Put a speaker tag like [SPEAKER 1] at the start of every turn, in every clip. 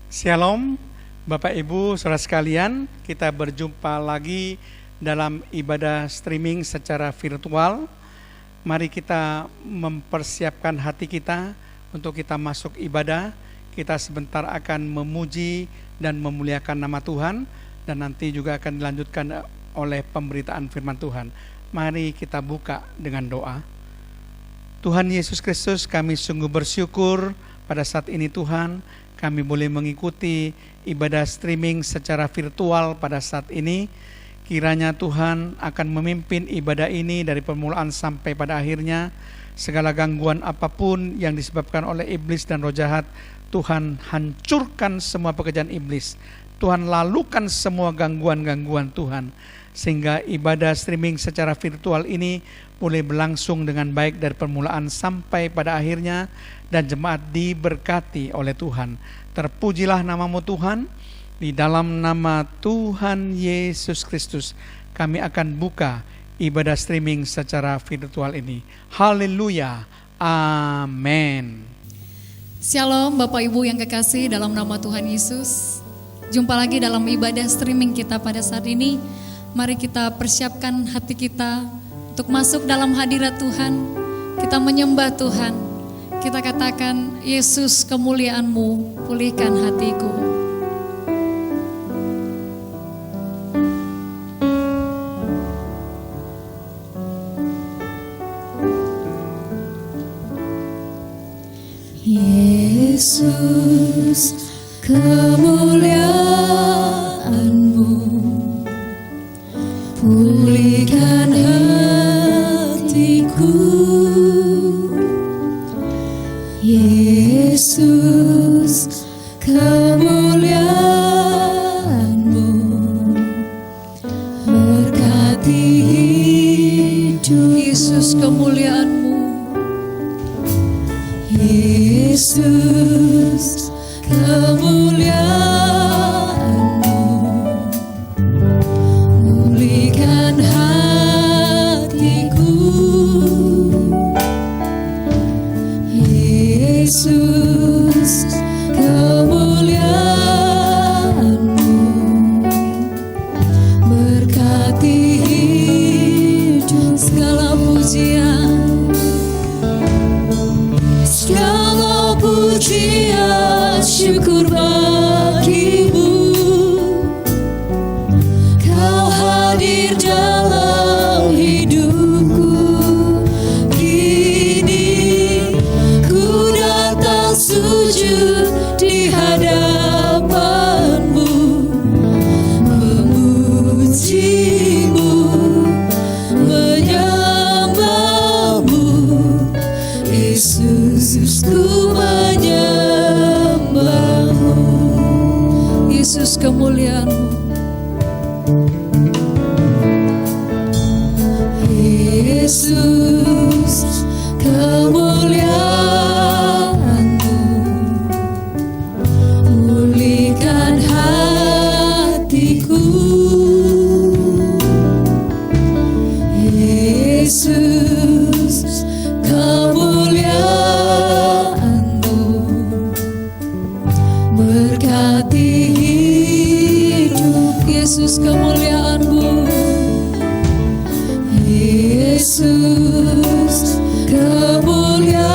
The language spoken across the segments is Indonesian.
[SPEAKER 1] Shalom Bapak Ibu Saudara sekalian, kita berjumpa lagi dalam ibadah streaming secara virtual. Mari kita mempersiapkan hati kita untuk kita masuk ibadah. Kita sebentar akan memuji dan memuliakan nama Tuhan, dan nanti juga akan dilanjutkan oleh pemberitaan firman Tuhan. Mari kita buka dengan doa. Tuhan Yesus Kristus, kami sungguh bersyukur pada saat ini Tuhan, kami boleh mengikuti ibadah streaming secara virtual pada saat ini. Kiranya Tuhan akan memimpin ibadah ini dari permulaan sampai pada akhirnya. Segala gangguan apapun yang disebabkan oleh iblis dan roh jahat, Tuhan hancurkan semua pekerjaan iblis. Tuhan lalukan semua gangguan-gangguan Tuhan, sehingga ibadah streaming secara virtual ini boleh berlangsung dengan baik dari permulaan sampai pada akhirnya, dan jemaat diberkati oleh Tuhan. Terpujilah namamu Tuhan. Di dalam nama Tuhan Yesus Kristus kami akan buka ibadah streaming secara virtual ini. Haleluya, amin.
[SPEAKER 2] Shalom Bapak Ibu yang kekasih dalam nama Tuhan Yesus. Jumpa lagi dalam ibadah streaming kita pada saat ini. Mari kita persiapkan hati kita untuk masuk dalam hadirat Tuhan. Kita menyembah Tuhan. Kita katakan, Yesus kemuliaan-Mu, pulihkan hatiku.
[SPEAKER 3] Yesus kemuliaan-Mu, pulihkan hatiku. Yesus kemuliaan-Mu, berkati hidup.
[SPEAKER 2] Yesus kemuliaan-Mu,
[SPEAKER 3] Yesus kemuliaan-Mu, pulihkan hatiku. Yesus kemuliaan-Mu, berkati hidup. Segala pujian, segala pujian, syukur bagimu. Kau hadir dalam hidupku. Kini ku datang sujud di hadapan-Mu, memuji-Mu, menyembah-Mu. Yesus, ku menyembah-Mu.
[SPEAKER 2] Yesus kemuliaan-Mu.
[SPEAKER 3] Yesus kemuliaan-Mu, pulihkan hatiku. Yesus kemuliaan-Mu, berkati hidup.
[SPEAKER 2] Yesus kemuliaan-Mu,
[SPEAKER 3] Yesus kemuliaan-Mu,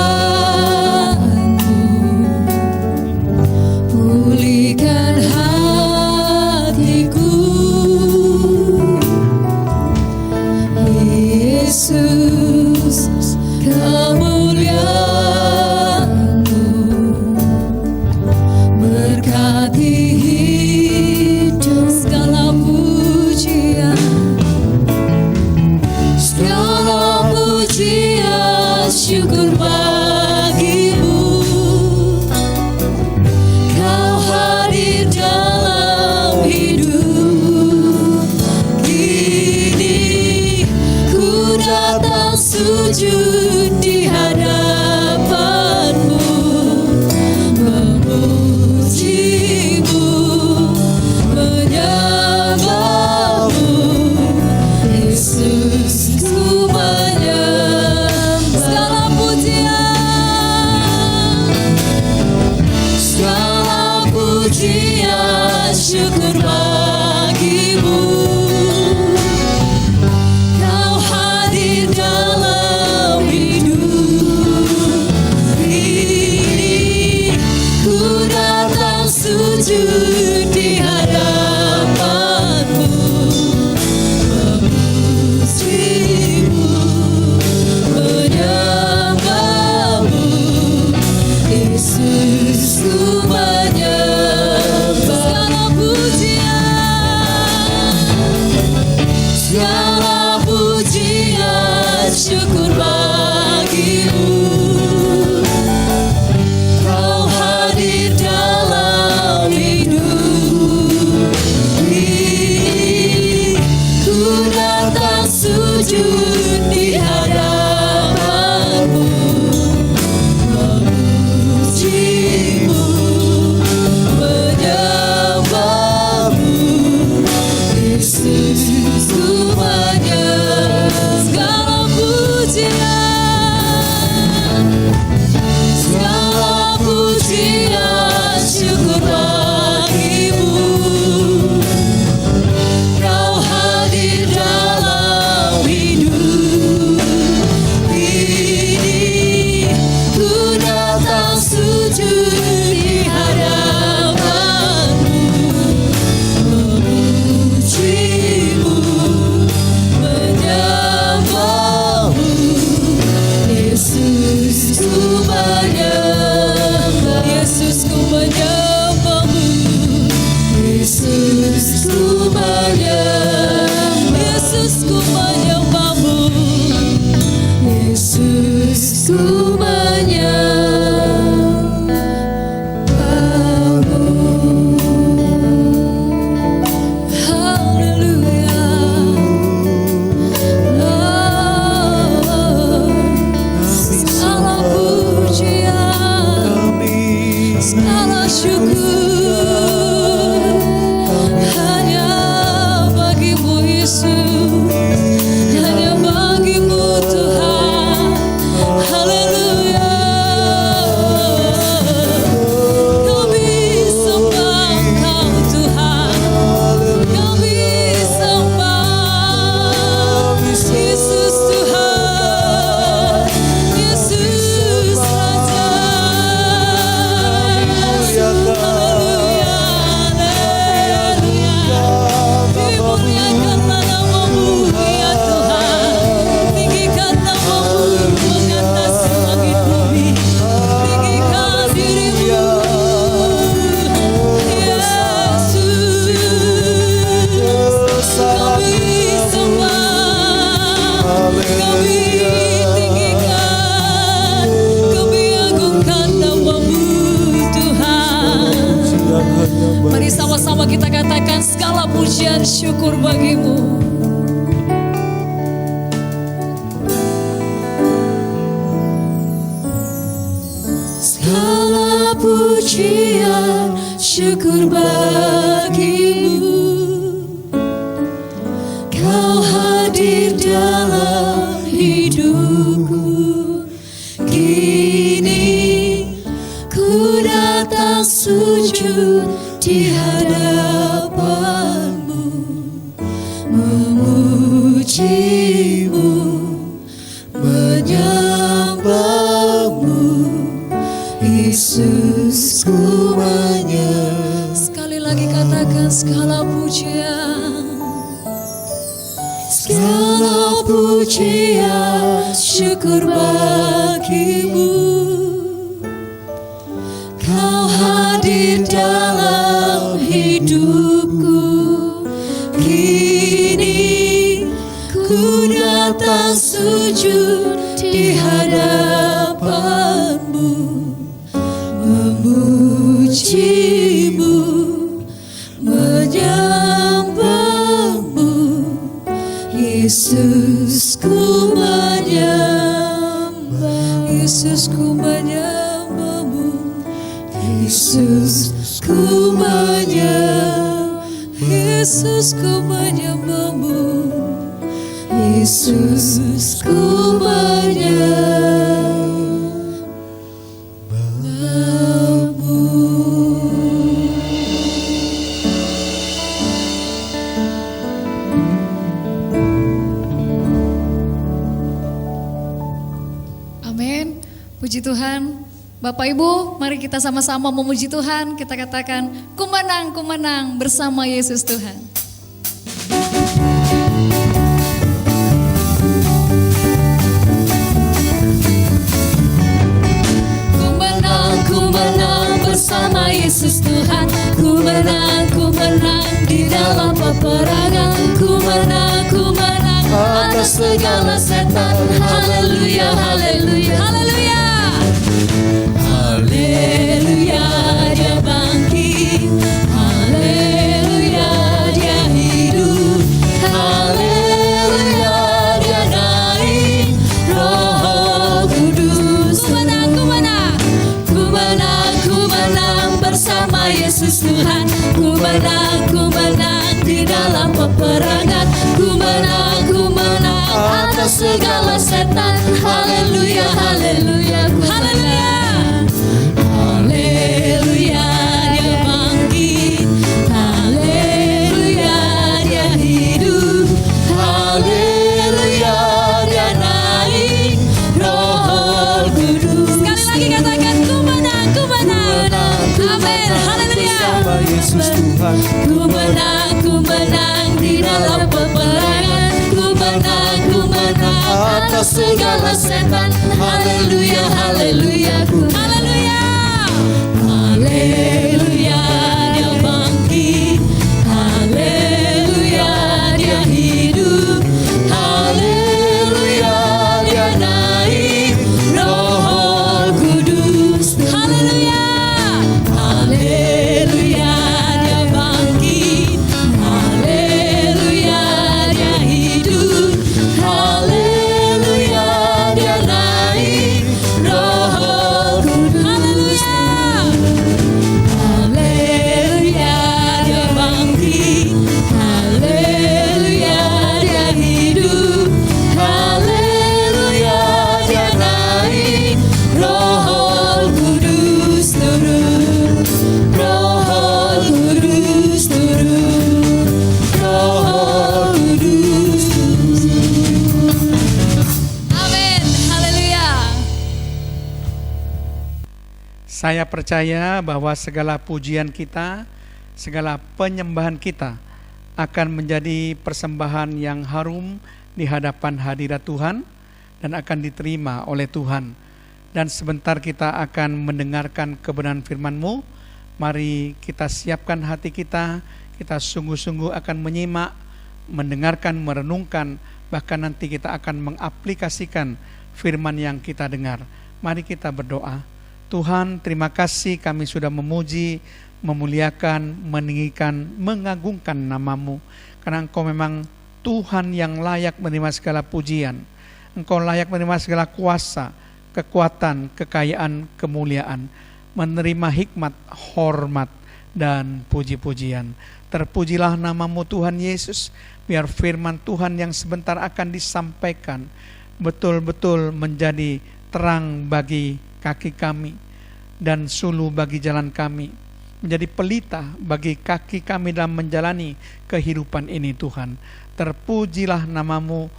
[SPEAKER 2] pujian syukur bagimu.
[SPEAKER 3] Segala pujian syukur bagimu. Kau hadir dalam hidupku. Kini ku datang sujud di hadapanmu, memujimu, menyembahmu. Yesus, ku menyembah.
[SPEAKER 2] Sekali lagi katakan segala pujian.
[SPEAKER 3] Segala pujian syukur bagimu. Kau hadir dalam hidupku. Kini ku datang sujud di hadapanmu, memujimu, menyembahmu. Yesus, ku menyembah. Yesus, ku menyembahmu. Yesus, ku menyembah. Yesus, ku menyembahmu. Yesus, ku menyembahmu.
[SPEAKER 2] Amin. Puji Tuhan. Bapak Ibu, mari kita sama-sama memuji Tuhan. Kita katakan, ku menang bersama Yesus Tuhan.
[SPEAKER 3] Ku menang bersama Yesus Tuhan. Ku menang di dalam peperangan. Ku menang atas segala setan. Haleluya, haleluya, haleluya. Haleluya, dia bangkit. Haleluya, dia hidup. Haleluya, dia naik. Roh Kudus. Ku menang bersama Yesus Tuhan. Ku menang di dalam peperangan. Ku menang atas segala setan. Haleluya, haleluya, haleluya. Haleluya, dia bangkit. Haleluya, dia hidup. Haleluya, dia naik. Roh Kudus.
[SPEAKER 2] Sekali lagi katakan, ku menang. Amin, haleluya.
[SPEAKER 3] Yesus Tuhan. Ku menang di dalam peperangan. Ku menang atas segala setan. Haleluya, haleluya, haleluya. Haleluya, dia bangkit. Haleluya, dia hidup. Haleluya, dia naik. Roh Kudus. Haleluya. Haleluya, dia bangkit. Haleluya, dia hidup. Haleluya, dia naik. Roh Kudus. Haleluya, dia bangkit. Haleluya, dia hidup. Haleluya, dia naik. Roh Kudus turun. Roh Kudus turun. Roh Kudus turun.
[SPEAKER 2] Amin, haleluya.
[SPEAKER 1] Saya percaya bahwa segala pujian kita, segala penyembahan kita akan menjadi persembahan yang harum di hadapan hadirat Tuhan dan akan diterima oleh Tuhan. Dan sebentar kita akan mendengarkan kebenaran firman-Mu. Mari kita siapkan hati kita, kita sungguh-sungguh akan menyimak, mendengarkan, merenungkan, bahkan nanti kita akan mengaplikasikan firman yang kita dengar. Mari kita berdoa. Tuhan, terima kasih kami sudah memuji, memuliakan, meninggikan, mengagungkan nama-Mu. Karena Engkau memang Tuhan yang layak menerima segala pujian. Engkau layak menerima segala kuasa, kekuatan, kekayaan, kemuliaan, menerima hikmat, hormat, dan puji-pujian. Terpujilah nama-Mu Tuhan Yesus, biar firman Tuhan yang sebentar akan disampaikan betul-betul menjadi terang bagi kaki kami dan sulu bagi jalan kami, menjadi pelita bagi kaki kami dalam menjalani kehidupan ini Tuhan. Terpujilah nama-Mu.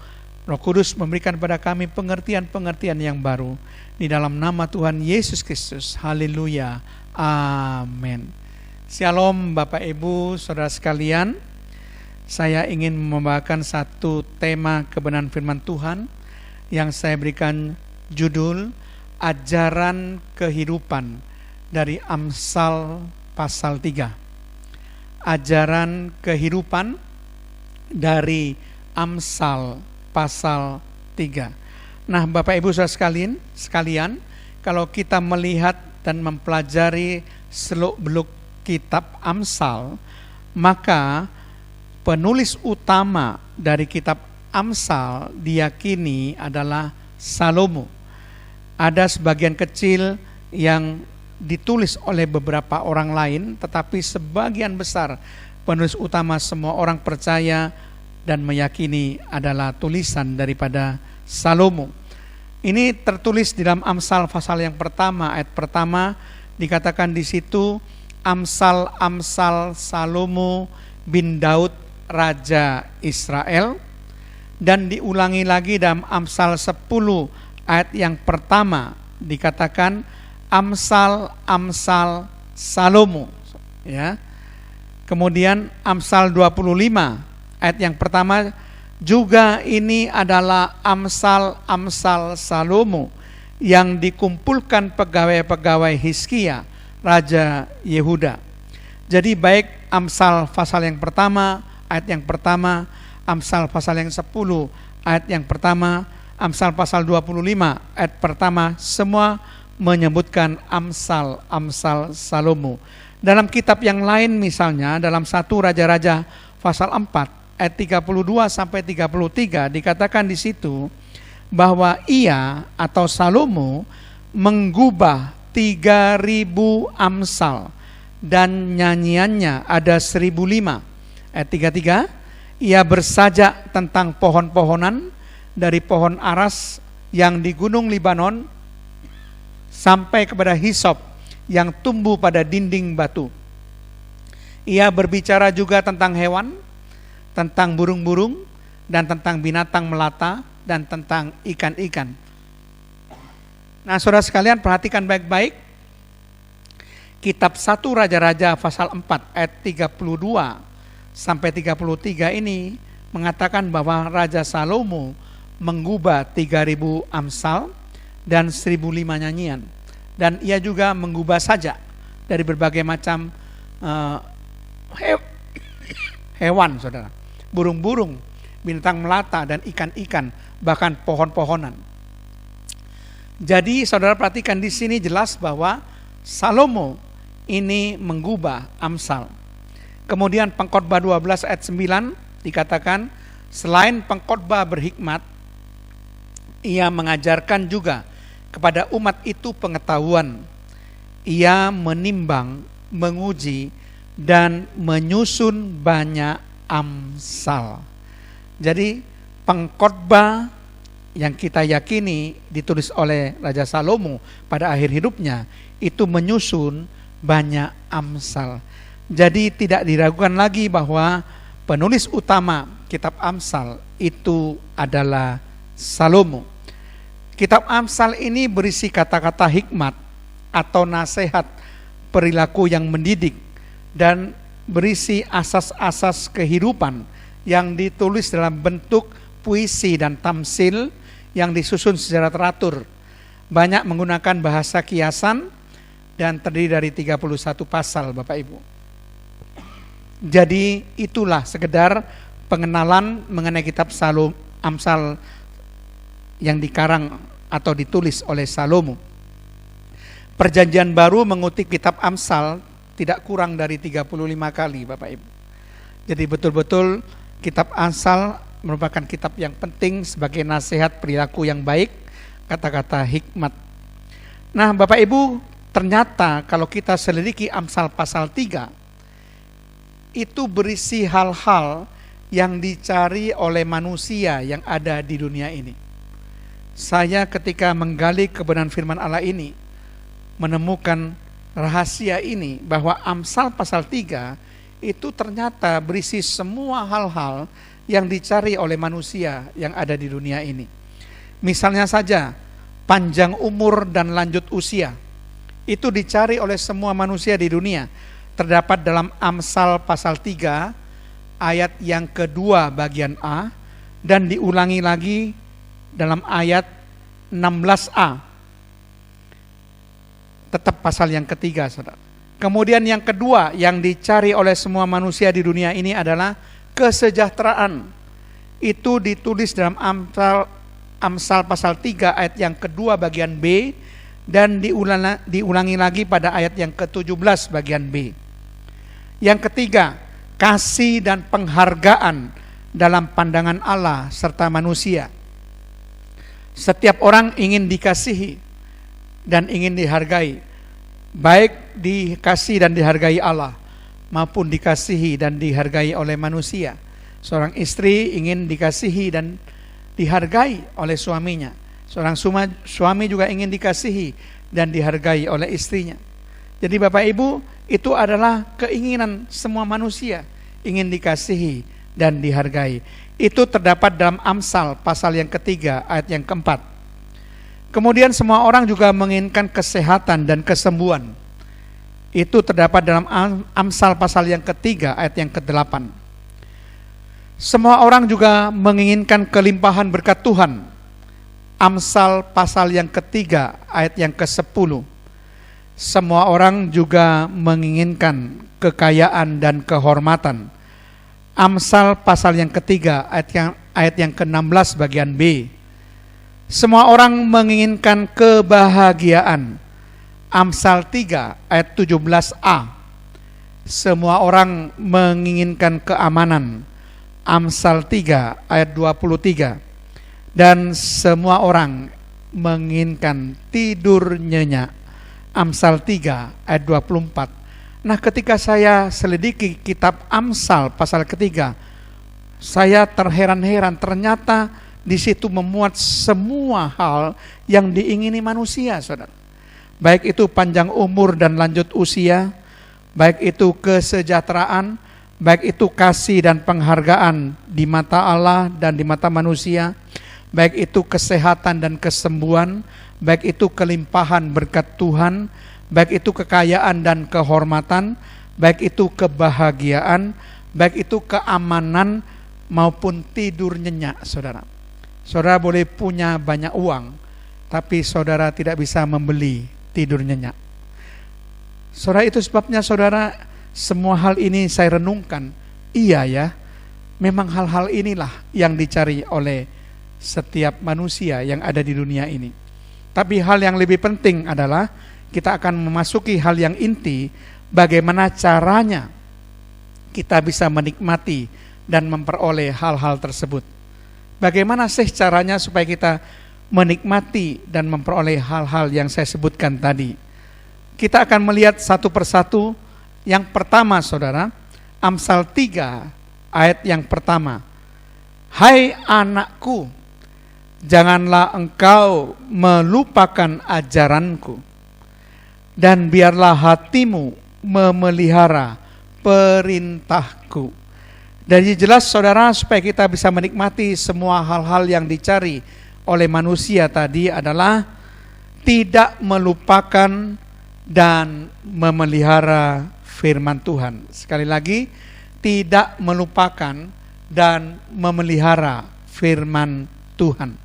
[SPEAKER 1] Roh Kudus memberikan pada kami pengertian-pengertian yang baru. Di dalam nama Tuhan Yesus Kristus. Haleluya. Amin. Shalom Bapak Ibu Saudara sekalian. Saya ingin membawakan satu tema kebenaran firman Tuhan yang saya berikan judul Ajaran Kehidupan dari Amsal pasal 3. Ajaran kehidupan dari Amsal pasal 3. Nah, Bapak Ibu Saudara sekalian, kalau kita melihat dan mempelajari seluk-beluk kitab Amsal, maka penulis utama dari kitab Amsal diyakini adalah Salomo. Ada sebagian kecil yang ditulis oleh beberapa orang lain, tetapi sebagian besar penulis utama semua orang percaya dan meyakini adalah tulisan daripada Salomo. Ini tertulis di dalam Amsal pasal yang pertama, ayat pertama, dikatakan di situ Amsal Salomo bin Daud Raja Israel, dan diulangi lagi dalam Amsal 10 ayat yang pertama, dikatakan Amsal Salomo, ya. Kemudian Amsal 25 ayat yang pertama juga ini adalah Amsal Salomo yang dikumpulkan pegawai-pegawai Hizkia, Raja Yehuda. Jadi baik Amsal pasal yang pertama, ayat yang pertama, Amsal pasal yang 10, ayat yang pertama, Amsal pasal 25, ayat pertama, semua menyebutkan Amsal Salomo. Dalam kitab yang lain misalnya, dalam 1 Raja-Raja pasal 4, ayat 32 sampai 33 dikatakan di situ bahwa ia atau Salomo menggubah 3.000 amsal dan nyanyiannya ada 1.005. Ayat 33, ia bersajak tentang pohon-pohonan dari pohon aras yang di gunung Libanon sampai kepada hisop yang tumbuh pada dinding batu. Ia berbicara juga tentang hewan, tentang burung-burung, dan tentang binatang melata, dan tentang ikan-ikan. Nah, saudara sekalian, perhatikan baik-baik. Kitab 1 Raja-Raja pasal 4 ayat 32 sampai 33 ini mengatakan bahwa Raja Salomo menggubah 3.000 amsal dan 1.005 nyanyian. Dan ia juga menggubah sajak dari berbagai macam hewan, saudara, burung-burung, binatang melata, dan ikan-ikan, bahkan pohon-pohonan. Jadi saudara perhatikan di sini jelas bahwa Salomo ini menggubah amsal. Kemudian Pengkhotbah 12 ayat 9 dikatakan, selain pengkhotbah berhikmat, ia mengajarkan juga kepada umat itu pengetahuan. Ia menimbang, menguji, dan menyusun banyak amsal. Jadi pengkhotbah yang kita yakini ditulis oleh Raja Salomo pada akhir hidupnya itu menyusun banyak amsal. Jadi tidak diragukan lagi bahwa penulis utama kitab Amsal itu adalah Salomo. Kitab Amsal ini berisi kata-kata hikmat atau nasihat perilaku yang mendidik dan berisi asas-asas kehidupan yang ditulis dalam bentuk puisi dan tamsil yang disusun secara teratur. Banyak menggunakan bahasa kiasan dan terdiri dari 31 pasal, Bapak Ibu. Jadi itulah sekedar pengenalan mengenai kitab Amsal yang dikarang atau ditulis oleh Salomo. Perjanjian Baru mengutip kitab Amsal tidak kurang dari 35 kali Bapak Ibu. Jadi betul-betul kitab Amsal merupakan kitab yang penting sebagai nasihat perilaku yang baik, kata-kata hikmat. Nah Bapak Ibu, ternyata kalau kita selidiki Amsal pasal 3, itu berisi hal-hal yang dicari oleh manusia yang ada di dunia ini. Saya ketika menggali kebenaran firman Allah ini, menemukan rahasia ini bahwa Amsal pasal 3 itu ternyata berisi semua hal-hal yang dicari oleh manusia yang ada di dunia ini. Misalnya saja, panjang umur dan lanjut usia. Itu dicari oleh semua manusia di dunia. Terdapat dalam Amsal pasal 3 ayat yang kedua bagian A, dan diulangi lagi dalam ayat 16a. Tetap pasal yang ketiga, saudara. Kemudian yang kedua yang dicari oleh semua manusia di dunia ini adalah kesejahteraan. Itu ditulis dalam Amsal pasal 3 ayat yang kedua bagian B, dan diulangi lagi pada ayat yang ke-17 bagian B. Yang ketiga, kasih dan penghargaan dalam pandangan Allah serta manusia. Setiap orang ingin dikasihi dan ingin dihargai, baik dikasih dan dihargai Allah maupun dikasihi dan dihargai oleh manusia. Seorang istri ingin dikasihi dan dihargai oleh suaminya. Seorang suami juga ingin dikasihi dan dihargai oleh istrinya. Jadi Bapak Ibu, itu adalah keinginan semua manusia, ingin dikasihi dan dihargai. Itu terdapat dalam Amsal pasal yang ketiga ayat yang keempat. Kemudian semua orang juga menginginkan kesehatan dan kesembuhan. Itu terdapat dalam Amsal pasal yang ketiga ayat yang ke-8. Semua orang juga menginginkan kelimpahan berkat Tuhan. Amsal pasal yang ketiga ayat yang ke-10. Semua orang juga menginginkan kekayaan dan kehormatan. Amsal pasal yang ketiga ayat yang ke-16 bagian B. Semua orang menginginkan kebahagiaan. Amsal 3 ayat 17a. Semua orang menginginkan keamanan. Amsal 3 ayat 23. Dan semua orang menginginkan tidur nyenyak. Amsal 3 ayat 24. Nah, ketika saya selidiki kitab Amsal pasal ketiga, saya terheran-heran, ternyata di situ memuat semua hal yang diingini manusia, saudara. Baik itu panjang umur dan lanjut usia, baik itu kesejahteraan, baik itu kasih dan penghargaan di mata Allah dan di mata manusia, baik itu kesehatan dan kesembuhan, baik itu kelimpahan berkat Tuhan, baik itu kekayaan dan kehormatan, baik itu kebahagiaan, baik itu keamanan maupun tidur nyenyak, saudara. Saudara boleh punya banyak uang, tapi saudara tidak bisa membeli tidur nyenyak. Saudara, itu sebabnya saudara, semua hal ini saya renungkan. Iya ya, memang hal-hal inilah yang dicari oleh setiap manusia yang ada di dunia ini. Tapi hal yang lebih penting adalah kita akan memasuki hal yang inti, bagaimana caranya kita bisa menikmati dan memperoleh hal-hal tersebut. Bagaimana sih caranya supaya kita menikmati dan memperoleh hal-hal yang saya sebutkan tadi? Kita akan melihat satu persatu. Yang pertama, saudara, Amsal 3 ayat yang pertama. Hai anakku, janganlah engkau melupakan ajaranku, dan biarlah hatimu memelihara perintahku. Jadi jelas saudara, supaya kita bisa menikmati semua hal-hal yang dicari oleh manusia tadi adalah tidak melupakan dan memelihara firman Tuhan. Sekali lagi, tidak melupakan dan memelihara firman Tuhan.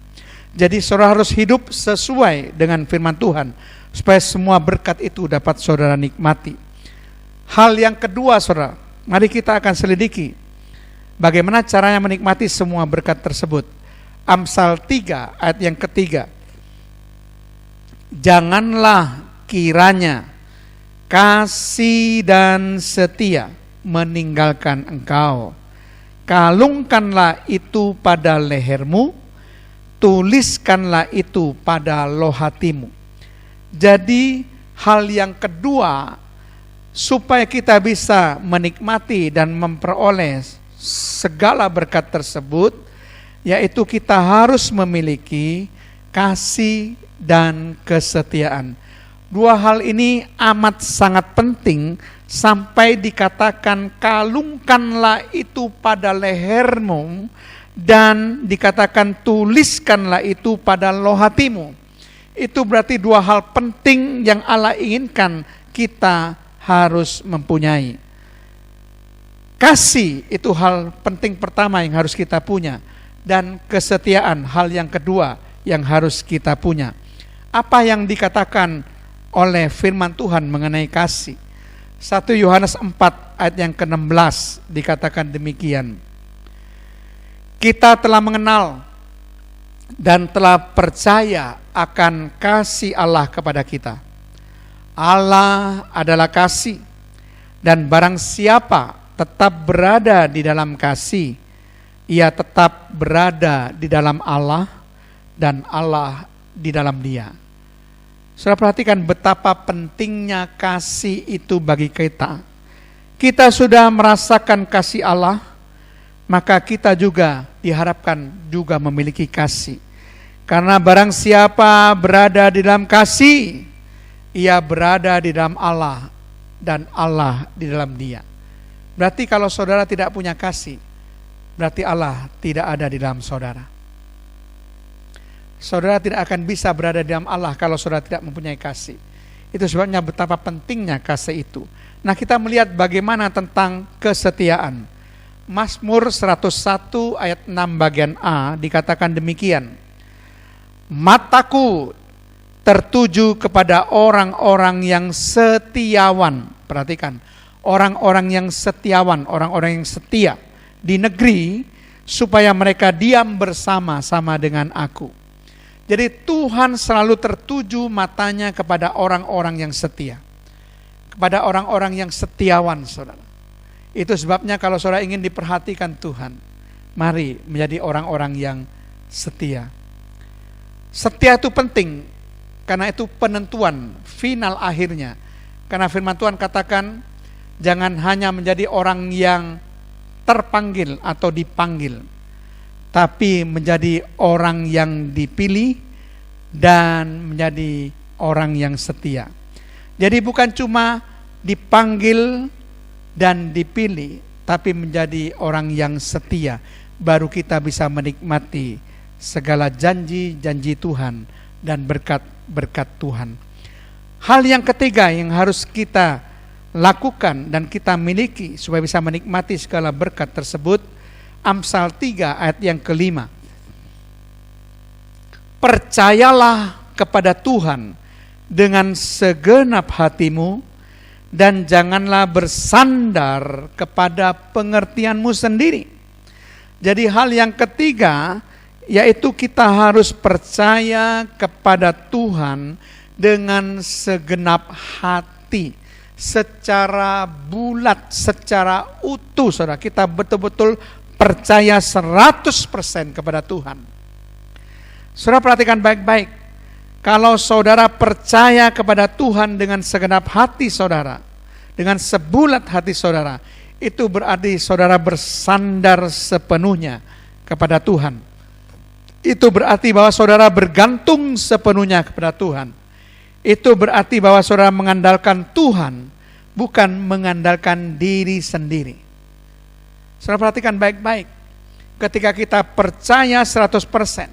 [SPEAKER 1] Jadi saudara harus hidup sesuai dengan firman Tuhan, supaya semua berkat itu dapat saudara nikmati. Hal yang kedua, saudara, mari kita akan selidiki bagaimana caranya menikmati semua berkat tersebut. Amsal 3 ayat yang ketiga. Janganlah kiranya kasih dan setia meninggalkan engkau. Kalungkanlah itu pada lehermu, tuliskanlah itu pada loh hatimu. Jadi hal yang kedua, supaya kita bisa menikmati dan memperoleh segala berkat tersebut, yaitu kita harus memiliki kasih dan kesetiaan. Dua hal ini amat sangat penting sampai dikatakan kalungkanlah itu pada lehermu dan dikatakan tuliskanlah itu pada loh hatimu. Itu berarti dua hal penting yang Allah inginkan kita harus mempunyai. Kasih itu hal penting pertama yang harus kita punya, dan kesetiaan hal yang kedua yang harus kita punya. Apa yang dikatakan oleh firman Tuhan mengenai kasih? 1 Yohanes 4 ayat yang ke-16 dikatakan demikian. Kita telah mengenal dan telah percaya akan kasih Allah kepada kita. Allah adalah kasih, dan barang siapa tetap berada di dalam kasih, ia tetap berada di dalam Allah dan Allah di dalam dia. Saudara perhatikan betapa pentingnya kasih itu bagi kita. Kita sudah merasakan kasih Allah, maka kita juga diharapkan juga memiliki kasih. Karena barang siapa berada di dalam kasih, ia berada di dalam Allah dan Allah di dalam dia. Berarti kalau saudara tidak punya kasih, berarti Allah tidak ada di dalam saudara. Saudara tidak akan bisa berada di dalam Allah kalau saudara tidak mempunyai kasih. Itu sebabnya betapa pentingnya kasih itu. Nah, kita melihat bagaimana tentang kesetiaan. Mazmur 101 ayat 6 bagian A dikatakan demikian. Mataku tertuju kepada orang-orang yang setiawan. Perhatikan, orang-orang yang setiawan, orang-orang yang setia di negeri, supaya mereka diam bersama-sama dengan aku. Jadi Tuhan selalu tertuju matanya kepada orang-orang yang setia, kepada orang-orang yang setiawan, saudara. Itu sebabnya kalau saudara ingin diperhatikan Tuhan, mari menjadi orang-orang yang setia. Setia itu penting, karena itu penentuan final akhirnya. Karena firman Tuhan katakan, jangan hanya menjadi orang yang terpanggil atau dipanggil, tapi menjadi orang yang dipilih dan menjadi orang yang setia. Jadi bukan cuma dipanggil dan dipilih, tapi menjadi orang yang setia. Baru kita bisa menikmati segala janji-janji Tuhan dan berkat-berkat Tuhan. Hal yang ketiga yang harus kita lakukan dan kita miliki supaya bisa menikmati segala berkat tersebut, Amsal 3 ayat yang ke-5. Percayalah kepada Tuhan dengan segenap hatimu, dan janganlah bersandar kepada pengertianmu sendiri. Jadi hal yang ketiga, yaitu kita harus percaya kepada Tuhan dengan segenap hati, secara bulat, secara utuh, saudara. Kita betul-betul percaya 100% kepada Tuhan. Saudara perhatikan baik-baik. Kalau saudara percaya kepada Tuhan dengan segenap hati saudara, dengan sebulat hati saudara, itu berarti saudara bersandar sepenuhnya kepada Tuhan. Itu berarti bahwa saudara bergantung sepenuhnya kepada Tuhan. Itu berarti bahwa saudara mengandalkan Tuhan, bukan mengandalkan diri sendiri. Saudara perhatikan baik-baik. Ketika kita percaya 100%,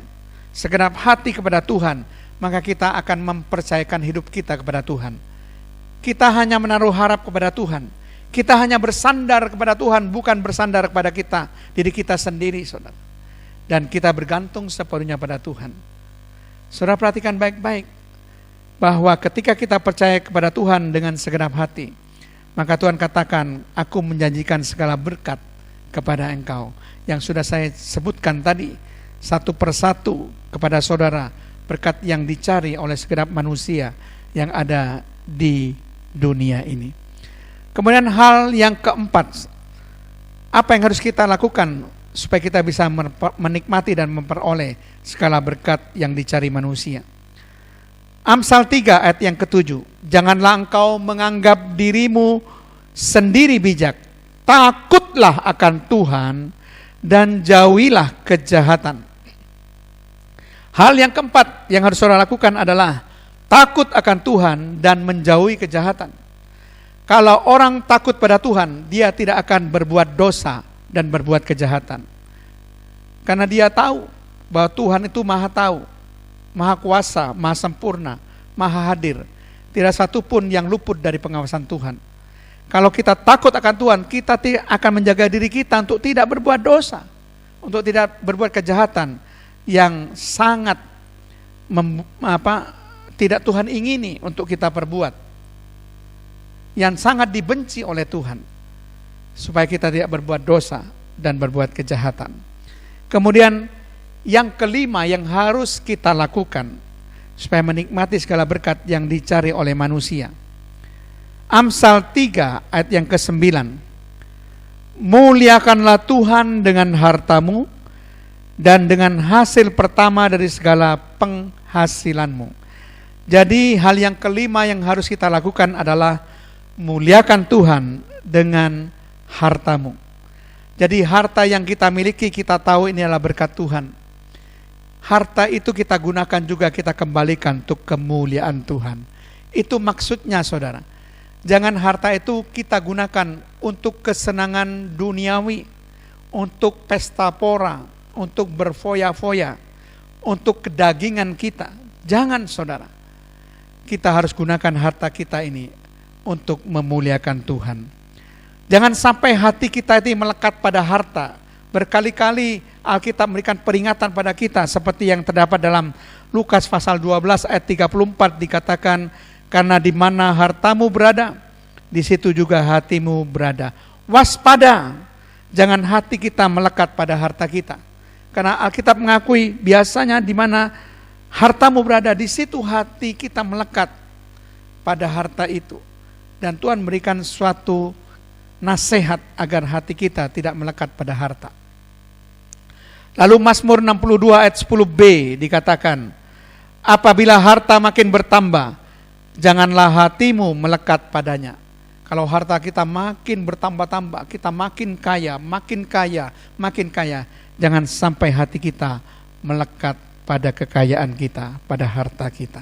[SPEAKER 1] segenap hati kepada Tuhan, maka kita akan mempercayakan hidup kita kepada Tuhan. Kita hanya menaruh harap kepada Tuhan. Kita hanya bersandar kepada Tuhan, bukan bersandar kepada kita, diri kita sendiri, saudara. Dan kita bergantung sepenuhnya pada Tuhan. Saudara perhatikan baik-baik, bahwa ketika kita percaya kepada Tuhan dengan segenap hati, maka Tuhan katakan, aku menjanjikan segala berkat kepada engkau. Yang sudah saya sebutkan tadi, satu persatu kepada saudara, berkat yang dicari oleh segenap manusia yang ada di dunia ini. Kemudian hal yang keempat, apa yang harus kita lakukan supaya kita bisa menikmati dan memperoleh segala berkat yang dicari manusia. Amsal 3 ayat yang ke-7, janganlah engkau menganggap dirimu sendiri bijak, takutlah akan Tuhan dan jauhilah kejahatan. Hal yang keempat yang harus saudara lakukan adalah takut akan Tuhan dan menjauhi kejahatan. Kalau orang takut pada Tuhan, dia tidak akan berbuat dosa dan berbuat kejahatan. Karena dia tahu bahwa Tuhan itu maha tahu, maha kuasa, maha sempurna, maha hadir. Tidak satu pun yang luput dari pengawasan Tuhan. Kalau kita takut akan Tuhan, kita akan menjaga diri kita untuk tidak berbuat dosa, untuk tidak berbuat kejahatan yang sangat tidak Tuhan ingini untuk kita perbuat, yang sangat dibenci oleh Tuhan, supaya kita tidak berbuat dosa dan berbuat kejahatan. Kemudian yang kelima yang harus kita lakukan supaya menikmati segala berkat yang dicari oleh manusia. Amsal 3 ayat yang ke-9, muliakanlah Tuhan dengan hartamu dan dengan hasil pertama dari segala penghasilanmu. Jadi hal yang kelima yang harus kita lakukan adalah muliakan Tuhan dengan hartamu. Jadi harta yang kita miliki, kita tahu ini adalah berkat Tuhan. Harta itu kita gunakan juga, kita kembalikan untuk kemuliaan Tuhan. Itu maksudnya saudara. Jangan harta itu kita gunakan untuk kesenangan duniawi, untuk pesta pora, untuk berfoya-foya, untuk kedagingan kita. Jangan saudara. Kita harus gunakan harta kita ini untuk memuliakan Tuhan. Jangan sampai hati kita itu melekat pada harta. Berkali-kali Alkitab memberikan peringatan pada kita, seperti yang terdapat dalam Lukas pasal 12 ayat 34 dikatakan, karena di mana hartamu berada, di situ juga hatimu berada. Waspada, jangan hati kita melekat pada harta kita. Karena Alkitab mengakui biasanya di mana hartamu berada, di situ hati kita melekat pada harta itu. Dan Tuhan memberikan suatu nasihat agar hati kita tidak melekat pada harta. Lalu Mazmur 62 ayat 10b dikatakan, apabila harta makin bertambah, janganlah hatimu melekat padanya. Kalau harta kita makin bertambah-tambah, kita makin kaya, jangan sampai hati kita melekat pada kekayaan kita, pada harta kita.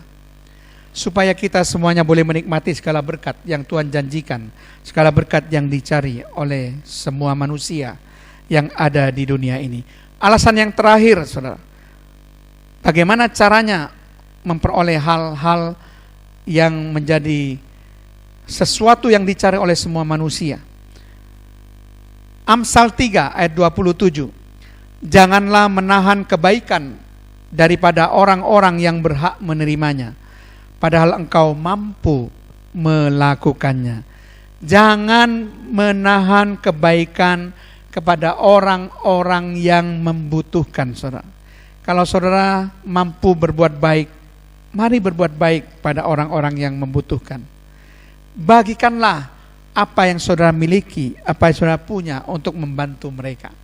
[SPEAKER 1] Supaya kita semuanya boleh menikmati segala berkat yang Tuhan janjikan, segala berkat yang dicari oleh semua manusia yang ada di dunia ini. Alasan yang terakhir, saudara, bagaimana caranya memperoleh hal-hal yang menjadi sesuatu yang dicari oleh semua manusia. Amsal 3 ayat 27, janganlah menahan kebaikan daripada orang-orang yang berhak menerimanya, padahal engkau mampu melakukannya. Jangan menahan kebaikan kepada orang-orang yang membutuhkan, saudara. Kalau saudara mampu berbuat baik, mari berbuat baik pada orang-orang yang membutuhkan. Bagikanlah apa yang saudara miliki, apa yang saudara punya untuk membantu mereka.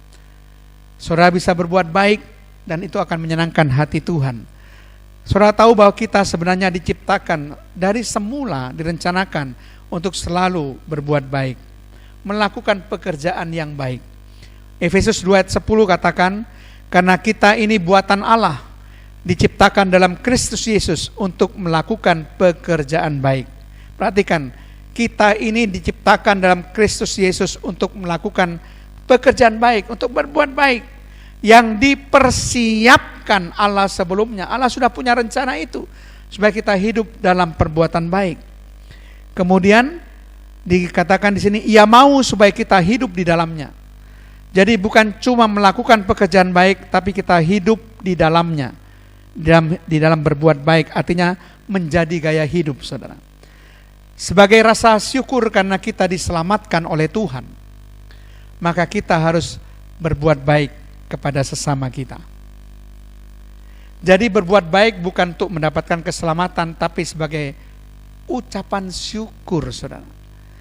[SPEAKER 1] Saudara bisa berbuat baik dan itu akan menyenangkan hati Tuhan. Saudara tahu bahwa kita sebenarnya diciptakan dari semula, direncanakan untuk selalu berbuat baik, melakukan pekerjaan yang baik. Efesus 2 ayat 10 katakan, karena kita ini buatan Allah, diciptakan dalam Kristus Yesus untuk melakukan pekerjaan baik. Perhatikan, kita ini diciptakan dalam Kristus Yesus untuk melakukan pekerjaan baik, untuk berbuat baik, yang dipersiapkan Allah sebelumnya. Allah sudah punya rencana itu, supaya kita hidup dalam perbuatan baik. Kemudian dikatakan di sini, Ia mau supaya kita hidup di dalamnya. Jadi bukan cuma melakukan pekerjaan baik, tapi kita hidup di dalamnya. Di dalam berbuat baik, artinya menjadi gaya hidup, saudara. Sebagai rasa syukur karena kita diselamatkan oleh Tuhan, maka kita harus berbuat baik kepada sesama kita. Jadi berbuat baik bukan untuk mendapatkan keselamatan, tapi sebagai ucapan syukur, saudara.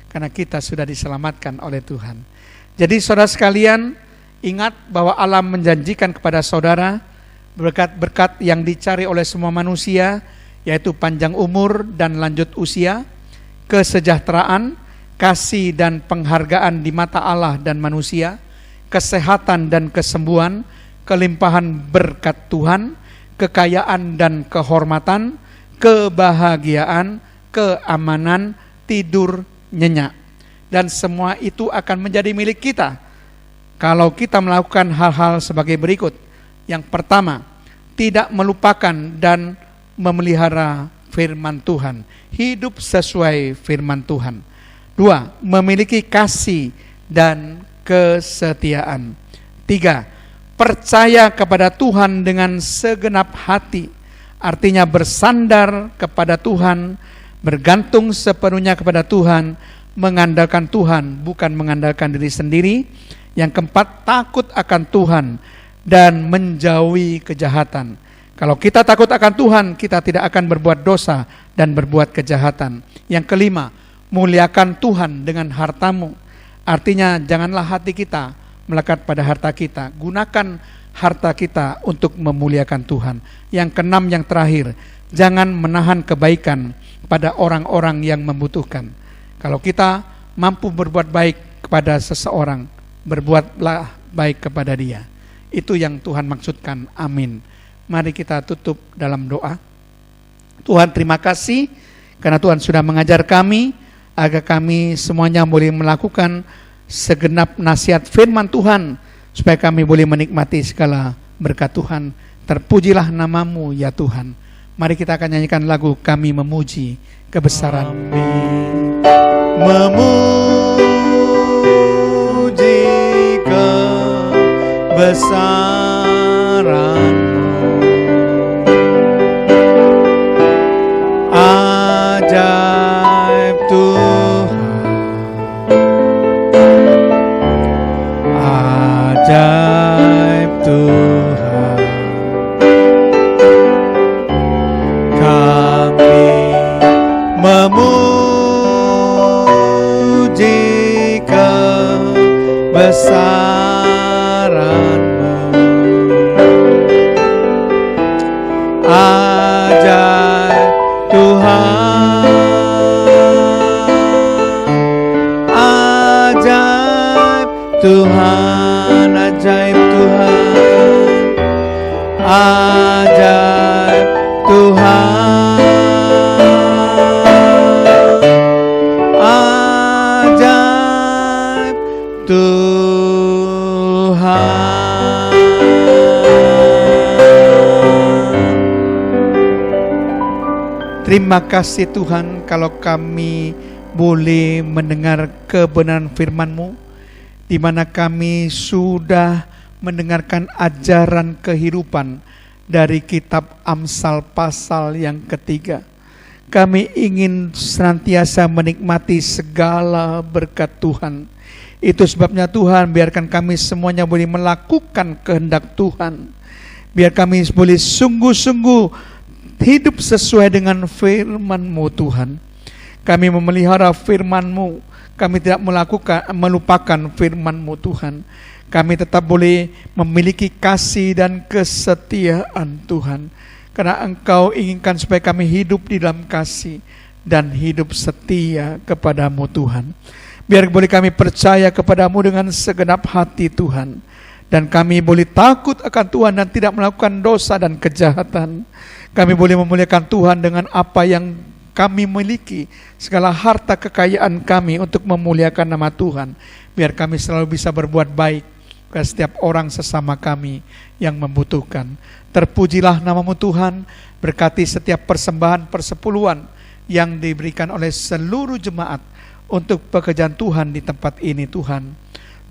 [SPEAKER 1] Karena kita sudah diselamatkan oleh Tuhan. Jadi saudara sekalian, ingat bahwa Allah menjanjikan kepada saudara berkat-berkat yang dicari oleh semua manusia, yaitu panjang umur dan lanjut usia, kesejahteraan, kasih dan penghargaan di mata Allah dan manusia, kesehatan dan kesembuhan, kelimpahan berkat Tuhan, kekayaan dan kehormatan, kebahagiaan, keamanan, tidur nyenyak. Dan semua itu akan menjadi milik kita kalau kita melakukan hal-hal sebagai berikut. Yang pertama, tidak melupakan dan memelihara firman Tuhan, hidup sesuai firman Tuhan. 2, memiliki kasih dan kesetiaan. 3, percaya kepada Tuhan dengan segenap hati, artinya bersandar kepada Tuhan, bergantung sepenuhnya kepada Tuhan, mengandalkan Tuhan, bukan mengandalkan diri sendiri. Yang keempat, takut akan Tuhan dan menjauhi kejahatan. Kalau kita takut akan Tuhan, kita tidak akan berbuat dosa dan berbuat kejahatan. Yang kelima, muliakan Tuhan dengan hartamu. Artinya janganlah hati kita melekat pada harta kita. Gunakan harta kita untuk memuliakan Tuhan. Yang keenam, yang terakhir, jangan menahan kebaikan pada orang-orang yang membutuhkan. Kalau kita mampu berbuat baik kepada seseorang, berbuatlah baik kepada dia. Itu yang Tuhan maksudkan. Amin. Mari kita tutup dalam doa. Tuhan, terima kasih karena Tuhan sudah mengajar kami agar kami semuanya boleh melakukan segenap nasihat firman Tuhan, supaya kami boleh menikmati segala berkat Tuhan. Terpujilah namamu ya Tuhan. Mari kita akan nyanyikan lagu Kami Memuji Kebesaran.
[SPEAKER 4] Memuji kebesaran, ajaib Tuhan, ajaib Tuhan. Kami memuji kebesaran-Mu, ajaib Tuhan, ajaib Tuhan, ajaib Tuhan, ajaib Tuhan, ajaib Tuhan.
[SPEAKER 1] Terima kasih Tuhan kalau kami boleh mendengar kebenaran firman-Mu, di mana kami sudah mendengarkan ajaran kehidupan dari kitab Amsal pasal yang ketiga. Kami ingin senantiasa menikmati segala berkat Tuhan. Itu sebabnya Tuhan, biarkan kami semuanya boleh melakukan kehendak Tuhan. Biar kami boleh sungguh-sungguh hidup sesuai dengan firman-Mu Tuhan. Kami memelihara firman-Mu. Kami tidak melupakan firman-Mu Tuhan. Kami tetap boleh memiliki kasih dan kesetiaan Tuhan. Karena Engkau inginkan supaya kami hidup di dalam kasih dan hidup setia kepada-Mu Tuhan. Biar boleh kami percaya kepada-Mu dengan segenap hati Tuhan. Dan kami boleh takut akan Tuhan dan tidak melakukan dosa dan kejahatan. Kami boleh memuliakan Tuhan dengan apa yang kami miliki, segala harta kekayaan kami untuk memuliakan nama Tuhan. Biar kami selalu bisa berbuat baik ke setiap orang sesama kami yang membutuhkan. Terpujilah nama-Mu Tuhan, berkati setiap persembahan persepuluhan yang diberikan oleh seluruh jemaat untuk pekerjaan Tuhan di tempat ini Tuhan.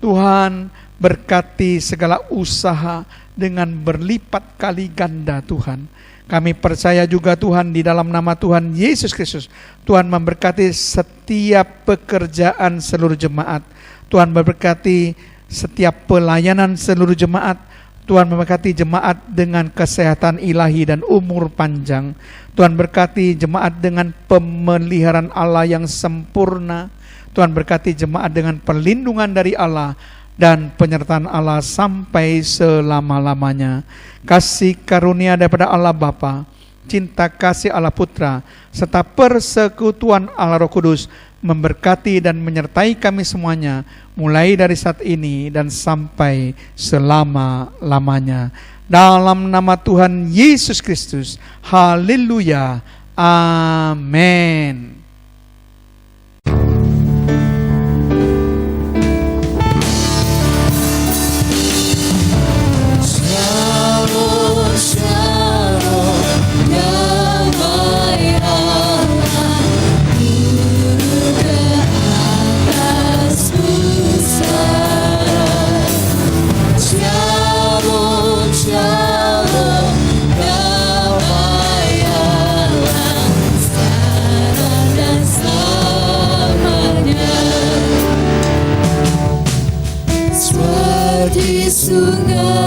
[SPEAKER 1] Tuhan, berkati segala usaha dengan berlipat kali ganda Tuhan. Kami percaya juga Tuhan di dalam nama Tuhan Yesus Kristus, Tuhan memberkati setiap pekerjaan seluruh jemaat. Tuhan memberkati setiap pelayanan seluruh jemaat. Tuhan memberkati jemaat dengan kesehatan ilahi dan umur panjang. Tuhan berkati jemaat dengan pemeliharaan Allah yang sempurna. Tuhan berkati jemaat dengan perlindungan dari Allah dan penyertaan Allah sampai selama-lamanya. Kasih karunia daripada Allah Bapa, cinta kasih Allah Putra, serta persekutuan Allah Roh Kudus memberkati dan menyertai kami semuanya, mulai dari saat ini dan sampai selama-lamanya. Dalam nama Tuhan Yesus Kristus, haleluya, amin.
[SPEAKER 3] Shalom, shalom, damai Allah turun ke atas pusara. Shalom, shalom, damai Allah sekarang dan selamanya. Seperti sungai